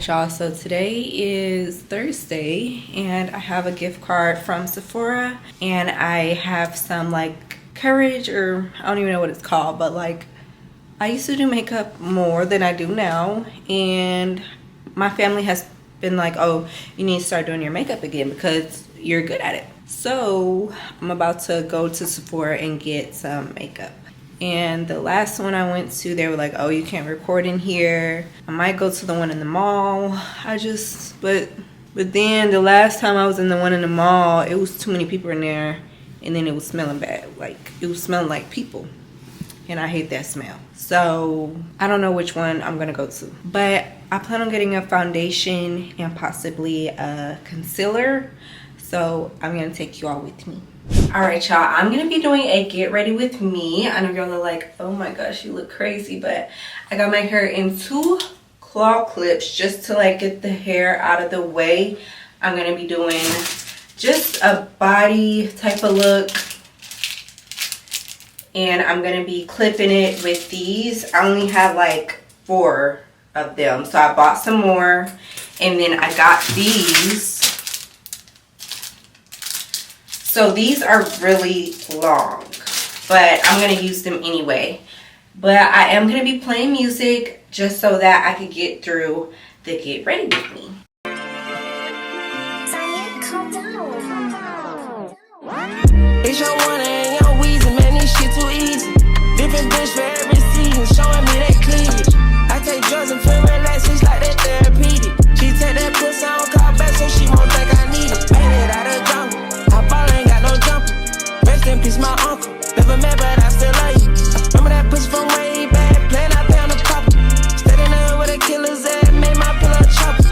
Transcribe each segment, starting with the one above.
Alright y'all, so today is Thursday and I have a gift card from Sephora and I have some like courage, or I don't even know what it's called, but like I used to do makeup more than I do now, and my family has been like, oh, you need to start doing your makeup again because you're good at it. So I'm about to go to Sephora and get some makeup. And the last one I went to, they were like, oh, you can't record in here. I might go to the one in the mall. But then the last time I was in the one in the mall, it was too many people in there, and then it was smelling bad. Like, it was smelling like people, and I hate that smell. So I don't know which one I'm gonna go to, but I plan on getting a foundation and possibly a concealer. So I'm gonna take you all with me. All right, y'all, I'm gonna be doing a get ready with me. I know y'all are like, oh my gosh, you look crazy, but I got my hair in 2 claw clips just to like get the hair out of the way. I'm gonna be doing just a body type of look, and I'm gonna be clipping it with these. I only have like 4 of them, so I bought some more, and then I got these. So these are really long, but I'm gonna use them anyway. But I am gonna be playing music just so that I could get through the get ready with me. It's your one and your Weezy, man, this shit too easy. Different bitch for every season, showing me that cleavage. I take drugs and feel relaxed, it's like that therapeutic. She take that pussy on call back so she won't think I need it. Made it out of jungle, I ball ain't got no jumper. Rest in peace, my uncle, never met but I still love you. Remember that pussy from way back, playing out there on the pop. Steady there with a killer's at, made my pillow chopper.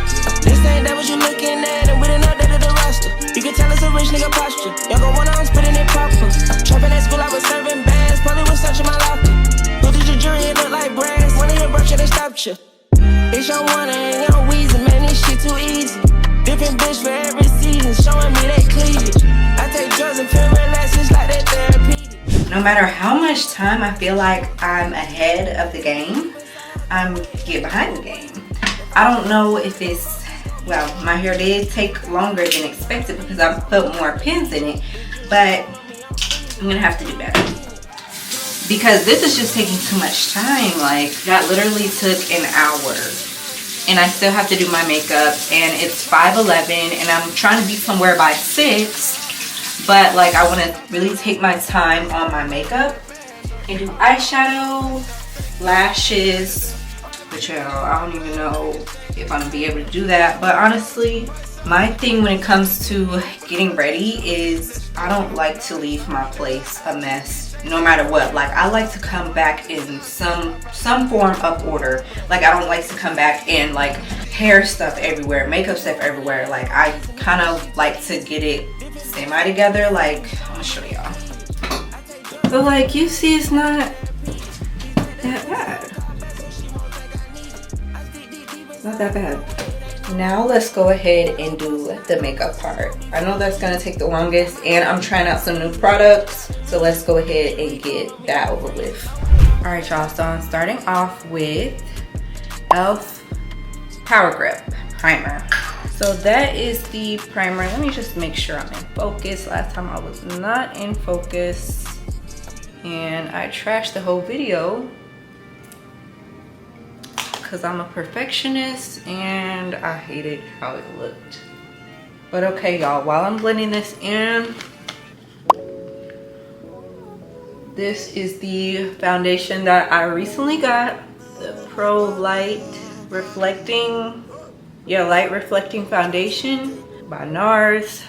This ain't that what you looking at, and we done updated the roster. You can tell it's a rich nigga posture. Y'all gon' wanna, I'm spitting it proper. Trapping at school, I was serving bands, probably was searching my locker. Looked at your jury, it look like brass. One of your brush, they stopped you. It's your one and your Weezy, man, this shit too easy. Different bitch for every season, showing me that cleavage. I take drugs and feel relaxed, it's like that therapy. No matter how much time I feel like I'm ahead of the game, I'm get behind the game. I don't know if it's, well, my hair did take longer than expected because I put more pins in it, but I'm gonna have to do better because this is just taking too much time. Like, that literally took an hour, and I still have to do my makeup, and it's 5:11, and I'm trying to be somewhere by 6, but like I want to really take my time on my makeup and do eyeshadow, lashes, which I don't even know if I'm gonna be able to do that. But honestly, my thing when it comes to getting ready is I don't like to leave my place a mess no matter what. Like, I like to come back in some form of order. Like, I don't like to come back in like hair stuff everywhere, makeup stuff everywhere. Like, I kind of like to get it semi together. Like, I'm gonna show y'all. But like, you see, it's not that bad. Not that bad. Now let's go ahead and do the makeup part. I know that's gonna take the longest, and I'm trying out some new products, so let's go ahead and get that over with. All right, y'all, so I'm starting off with e.l.f. Power Grip Primer. So that is the primer. Let me just make sure I'm in focus. Last time I was not in focus, and I trashed the whole video because I'm a perfectionist and I hated how it looked. But okay, y'all, while I'm blending this in, this is the foundation that I recently got, the Pro Light Reflecting, Light Reflecting Foundation by NARS.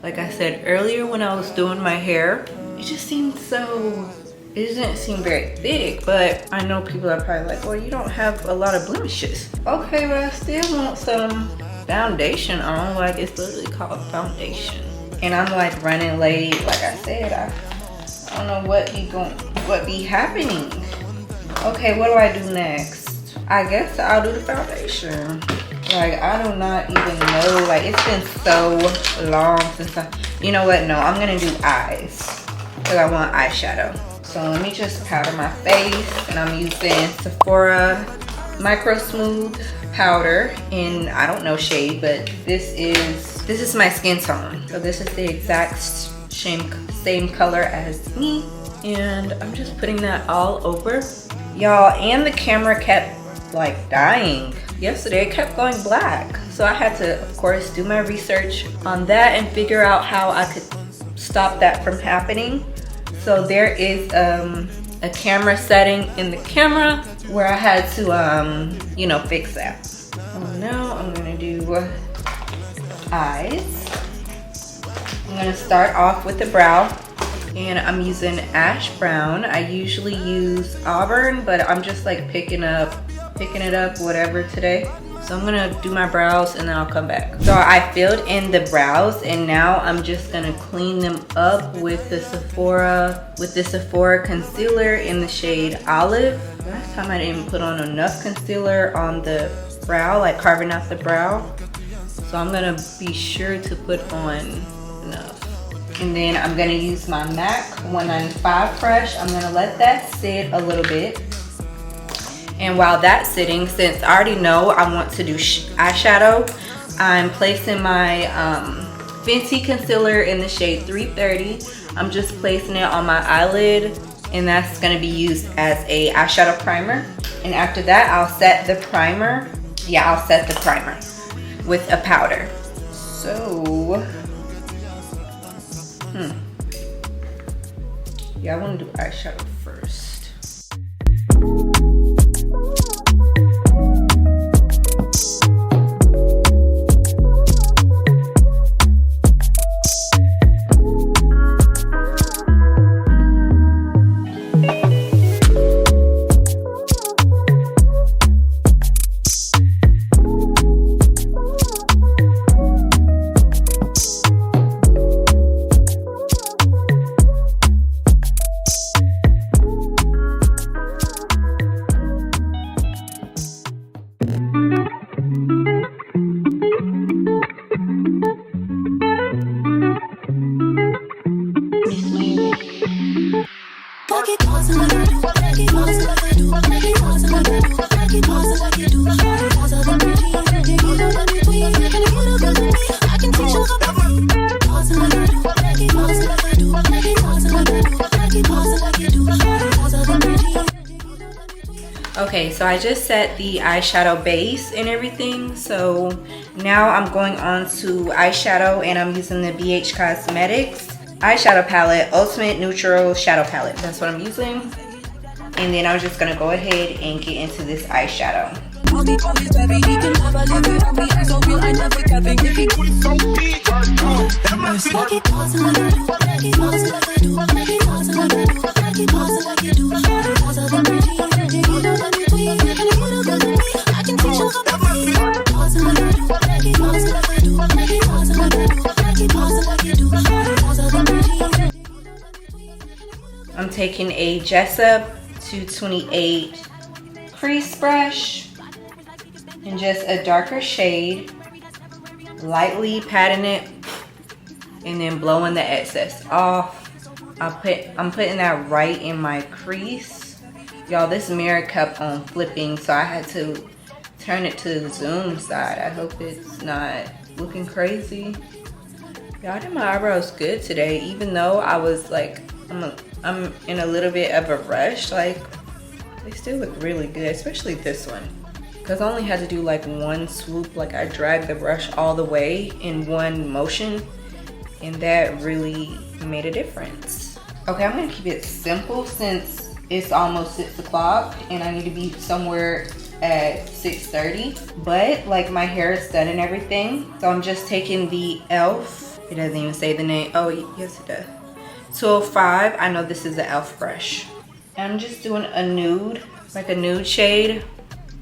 Like I said earlier, when I was doing my hair, it just seemed so, it didn't seem very thick, but I know people are probably like, well, you don't have a lot of blemishes. Okay, but I still want some foundation on. Like, it's literally called foundation. And I'm like running late. Like I said, I don't know what be happening. Okay, what do I do next? I guess I'll do the foundation. Like, I do not even know. Like, it's been so long since you know what? No, I'm gonna do eyes because I want eyeshadow. So let me just powder my face, and I'm using Sephora Micro Smooth powder in, I don't know shade, but this is my skin tone. So this is the exact same color as me. And I'm just putting that all over. Y'all, and the camera kept like dying. Yesterday it kept going black. So I had to, of course, do my research on that and figure out how I could stop that from happening. So there is a camera setting in the camera where I had to, you know, fix that. So now I'm gonna do eyes. I'm gonna start off with the brow. And I'm using ash brown. I usually use auburn, but I'm just like picking it up, whatever today. So I'm gonna do my brows and then I'll come back. So I filled in the brows and now I'm just gonna clean them up with the Sephora concealer in the shade Olive. Last time I didn't put on enough concealer on the brow, like carving out the brow. So I'm gonna be sure to put on enough. And then I'm gonna use my MAC 195 brush. I'm gonna let that sit a little bit. And while that's sitting, since I already know I want to do eyeshadow, I'm placing my Fenty concealer in the shade 330. I'm just placing it on my eyelid, and that's gonna be used as a eyeshadow primer. And after that, I'll set the primer. Yeah, I'll set the primer with a powder. So, yeah, I want to do eyeshadow first. Okay, so I just set the eyeshadow base and everything. So now I'm going on to eyeshadow, and I'm using the BH Cosmetics eyeshadow palette, Ultimate Neutral Shadow Palette. That's what I'm using. And then I'm just gonna go ahead and get into this eyeshadow. I'm taking a Jessup 228 crease brush and just a darker shade, lightly patting it and then blowing the excess off. I'm putting that right in my crease. Y'all, this mirror kept on flipping, so I had to turn it to the zoom side. I hope it's not looking crazy. Y'all, I did my eyebrows good today, even though I was like, I'm in a little bit of a rush. Like, they still look really good, especially this one. Because I only had to do like one swoop. Like, I dragged the brush all the way in one motion, and that really made a difference. Okay, I'm gonna keep it simple since it's almost 6 o'clock and I need to be somewhere at 6:30. But like, my hair is done and everything. So I'm just taking the e.l.f. It doesn't even say the name. Oh, yes it does. 205. I know this is the e.l.f. brush. I'm just doing a nude, like a nude shade.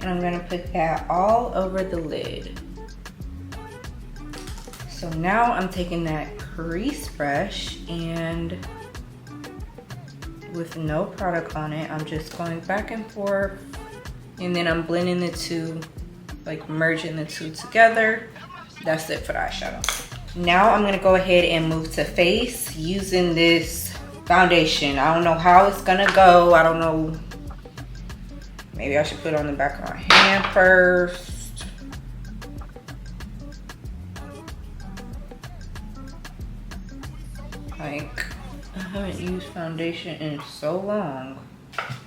And I'm gonna put that all over the lid. So now I'm taking that crease brush, and with no product on it, I'm just going back and forth, and then I'm blending the two, like merging the two together. That's it for the eyeshadow. Now I'm gonna go ahead and move to face using this foundation. I don't know how it's gonna go. I don't know Maybe I should put it on the back of my hand first. Like, I haven't used foundation in so long.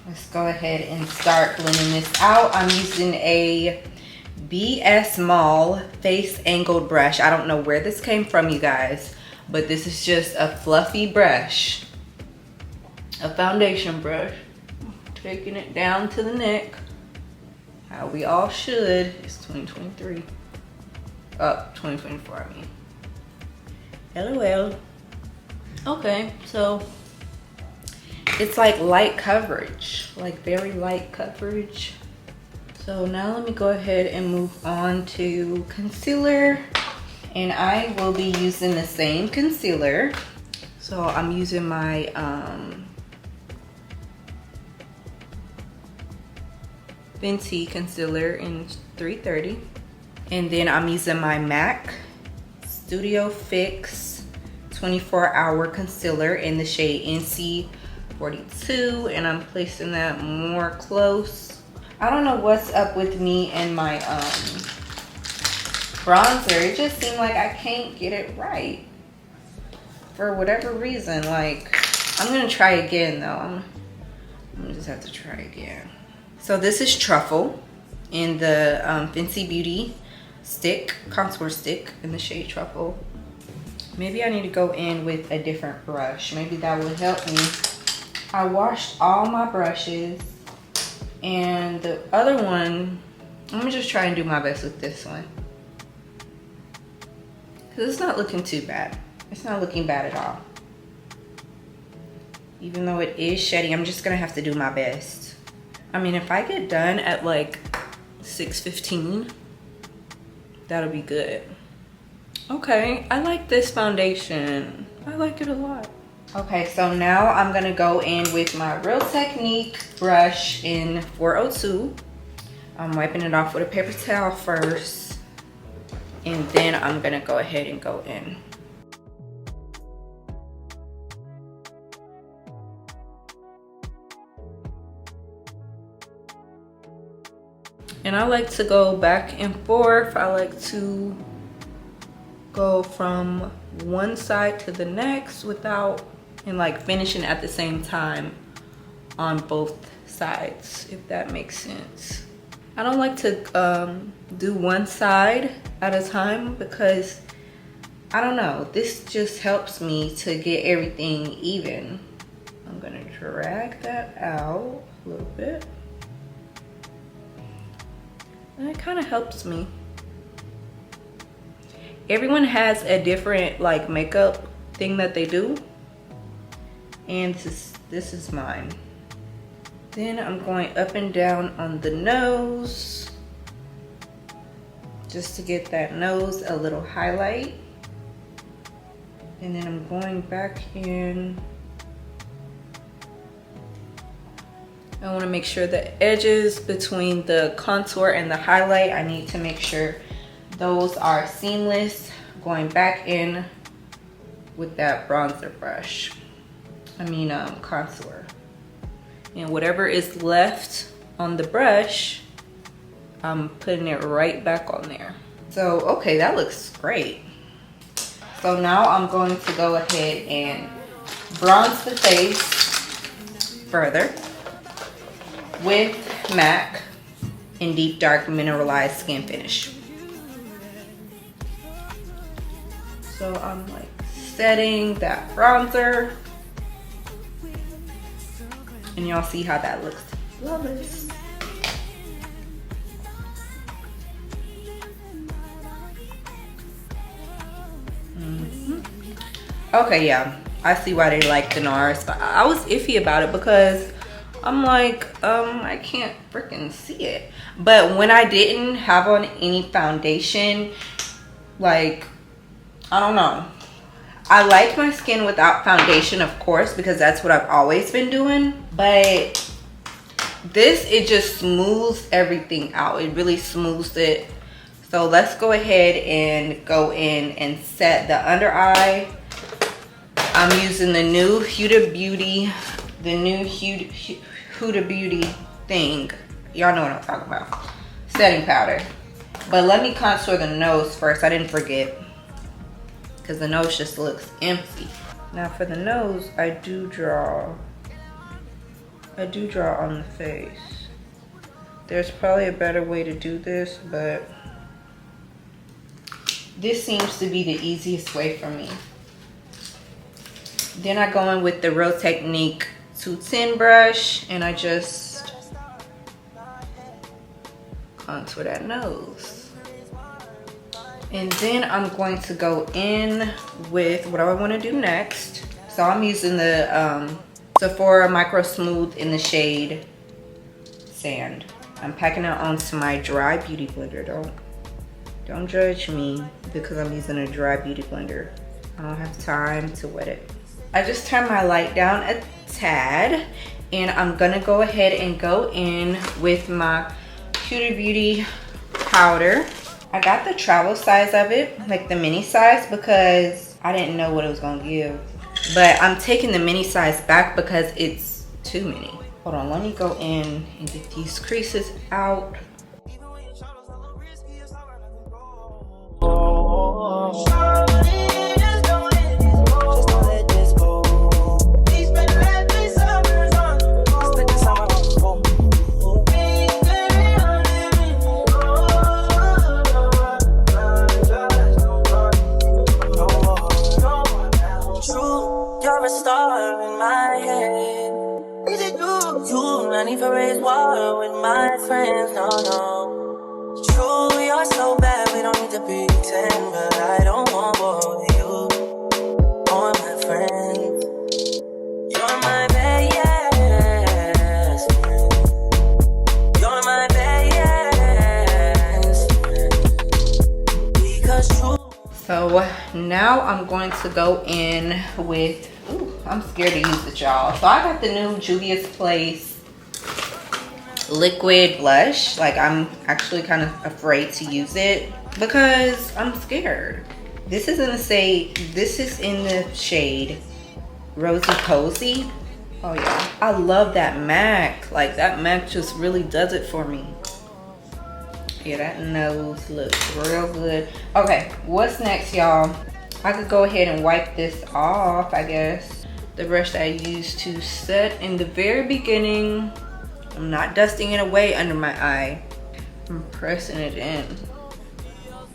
Let's go ahead and start blending this out. I'm using a BS Mall face angled brush. I don't know where this came from, you guys, but this is just a fluffy brush, a foundation brush. Taking it down to the neck, how we all should. It's 2023. 2024, I mean. LOL. Okay, so it's like light coverage, like very light coverage. So now let me go ahead and move on to concealer, and I will be using the same concealer. So I'm using my Fenty concealer in 330, and then I'm using my MAC Studio Fix 24-hour concealer in the shade NC42, and I'm placing that more close. I don't know what's up with me and my bronzer. It just seemed like I can't get it right for whatever reason. Like, I'm gonna try again though. I'm gonna just have to try again. So this is Truffle in the Fenty Beauty stick, contour stick in the shade Truffle. Maybe I need to go in with a different brush. Maybe that would help me. I washed all my brushes, and the other one, I'm gonna just try and do my best with this one. Cause it's not looking too bad. It's not looking bad at all. Even though it is shady, I'm just gonna have to do my best. I mean, if I get done at like 6:15, that'll be good. Okay, I like this foundation. I like it a lot. Okay, so now I'm gonna go in with my Real Technique brush in 402. I'm wiping it off with a paper towel first, and then I'm gonna go ahead and go in. And I like to go back and forth. I like to go from one side to the next without, and like finishing at the same time on both sides, if that makes sense. I don't like to do one side at a time because, I don't know, this just helps me to get everything even. I'm gonna drag that out a little bit. And it kind of helps me. Everyone has a different like makeup thing that they do, and this is mine. Then I'm going up and down on the nose just to get that nose a little highlight, and then I'm going back in. I want to make sure the edges between the contour and the highlight, I need to make sure those are seamless. Going back in with that bronzer brush. Contour. And whatever is left on the brush, I'm putting it right back on there. So, okay, that looks great. So now I'm going to go ahead and bronze the face further with MAC in Deep Dark Mineralized Skin Finish. So I'm like setting that bronzer, and y'all see how that looks. Flawless. Okay, yeah, I see why they like the NARS, but I was iffy about it because I'm like, I can't freaking see it. But when I didn't have on any foundation, like, I don't know. I like my skin without foundation, of course, because that's what I've always been doing. But this, it just smooths everything out. It really smooths it. So let's go ahead and go in and set the under eye. I'm using the new Huda Beauty, thing. Y'all know what I'm talking about. Setting powder. But let me contour the nose first. I didn't forget. Because the nose just looks empty. Now for the nose, I do draw on the face. There's probably a better way to do this, but this seems to be the easiest way for me. Then I go in with the Real Technique 210 brush and I just contour that nose. And then I'm going to go in with what I want to do next. So I'm using the Sephora Micro Smooth in the shade Sand. I'm packing it onto my dry beauty blender. Don't judge me because I'm using a dry beauty blender. I don't have time to wet it. I just turned my light down a tad and I'm gonna go ahead and go in with my Huda Beauty powder. I got the travel size of it, like the mini size, because I didn't know what it was gonna give. But I'm taking the mini size back because it's too many. Hold on, let me go in and get these creases out. You're a star in my head. Is it you? I need to raise war with my friends. No. True, you're so bad. We don't need to pretend, but I don't want war with you or my friends. You're my best friend. You're my best friend. Because true. So now I'm going to go in with, ooh, I'm scared to use it, y'all. So I got the new Juvia's Place liquid blush. Like, I'm actually kind of afraid to use it because I'm scared. This is in the shade Rosy Cozy. Oh yeah, I love that MAC. Like, that MAC just really does it for me. Yeah, that nose looks real good. Okay, what's next, y'all? I could go ahead and wipe this off, I guess. The brush that I used to set in the very beginning. I'm not dusting it away under my eye. I'm pressing it in.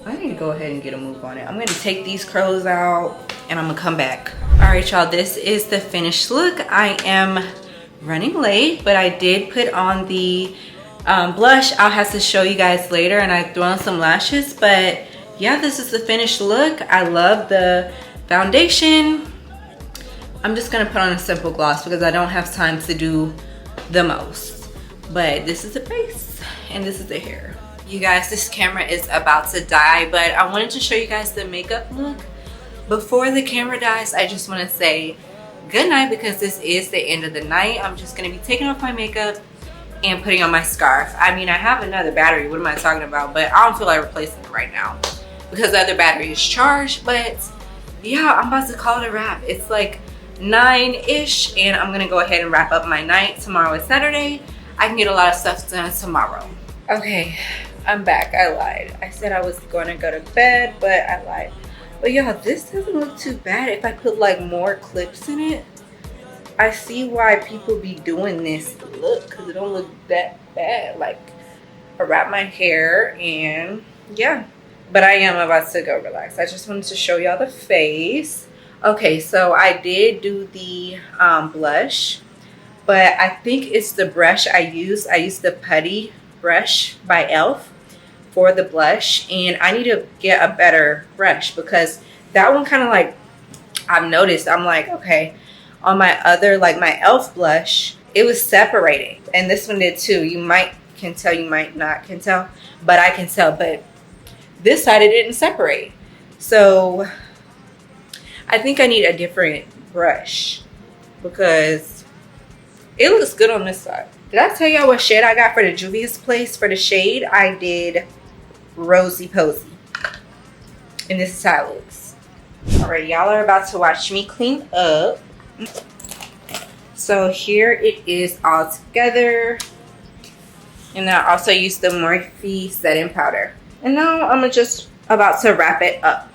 I need to go ahead and get a move on it. I'm gonna take these curls out and I'm gonna come back. All right, y'all, this is the finished look. I am running late, but I did put on the blush. I'll have to show you guys later, and I threw on some lashes, but yeah, this is the finished look. I love the foundation. I'm just gonna put on a simple gloss because I don't have time to do the most, but this is the face and this is the hair. You guys, this camera is about to die, but I wanted to show you guys the makeup look. Before the camera dies, I just want to say good night because this is the end of the night. I'm just gonna be taking off my makeup and putting on my scarf. I mean, I have another battery, what am I talking about? But I don't feel like replacing it right now because the other battery is charged. But yeah, I'm about to call it a wrap. It's like 9-ish and I'm gonna go ahead and wrap up my night. Tomorrow is Saturday. I can get a lot of stuff done tomorrow. Okay, I'm back. I lied. I said I was gonna go to bed, but I lied. But yeah, this doesn't look too bad if I put like more clips in it. I see why people be doing this look because it don't look that bad. Like, I wrap my hair and yeah, but I am about to go relax. I just wanted to show y'all the face. Okay, so I did do the blush, but I think it's the brush I used. I used the Putty brush by ELF for the blush, and I need to get a better brush because that one kind of like, I've noticed, I'm like, okay, on my other, like my ELF blush, it was separating, and this one did too. You might can tell, you might not can tell, but I can tell. But this side, it didn't separate, so I think I need a different brush because it looks good on this side. Did I tell y'all what shade I got for the Juvia's Place? For the shade, I did Rosy Posy, and this is how it looks. All right, y'all are about to watch me clean up. So here it is all together. And then I also used the Morphe setting powder. And now I'm just about to wrap it up.